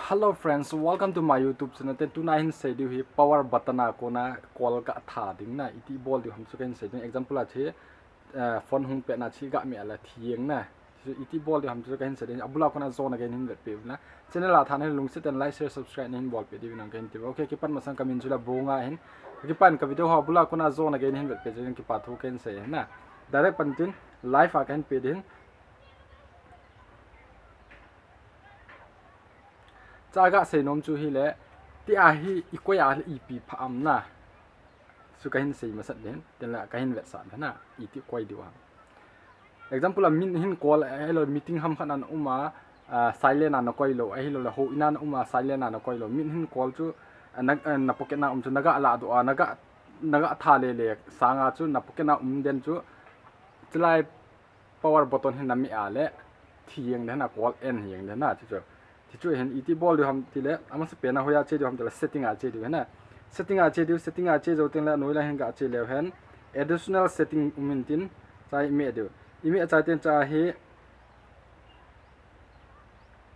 Hello friends, welcome to my YouTube channel. Tonight say do hi power button a kona call ka tha ding na iti ball du ham chu kan say ding example a che phone hung pe na chi ga mi ala thieng na iti ball du ham chu kan say ding abula kona zone again hin vet pe na channel a than lung sit and like share subscribe hin ball pe di nang kan ti okay ki pan masang kamin chula bonga hin ki pan ka video ha abula kona zone again hin vet pe jeng ki pa thu kan say na direct pantin live a kan pe din jaga sei nom chu hi le ti a hi ikoya le ep pham na su kahin sei masat den ten la kahin vet san na i ti koi diwa example a min hin call hello meeting ham khan an uma silent an koi lo a hi lo la ho inan uma silent an koi lo min hin call chu na pocket na chu naga ala do naga tha le sanga chu na pocket na den chu chlai power button hin na mi a le thieng den na call en hieng den na chu thì chú hiện ít ball được ham thì lẽ ama sẽ bên nào hoya chơi được ham thì là setting à chơi được hả setting à chơi rồi tiếng là nói là hiện cả chơi leo hen additional setting mình tin trái mẹ được email trái tên trái he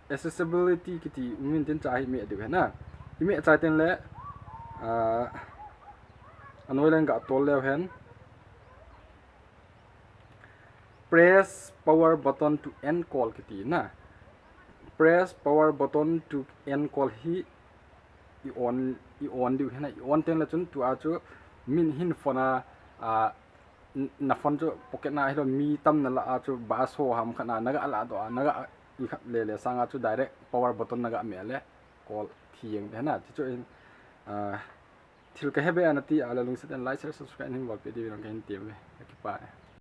accessibility cái thì mình tin trái mẹ được hả email trái tên lẽ nói là cả tool leo hen press power button to end call cái thì na press power button to end call hi i on du hena i on ten la chun tu a chu min hin phona na phone chu pocket na hi lo mi tam na la a chu ba so ham khana naga ala do naga i khat le sanga chu direct power button naga me le call thieng hena chu in thil ka hebe anati ala lung set and like share subscribe ning bol pe di rong kan ti me ki pa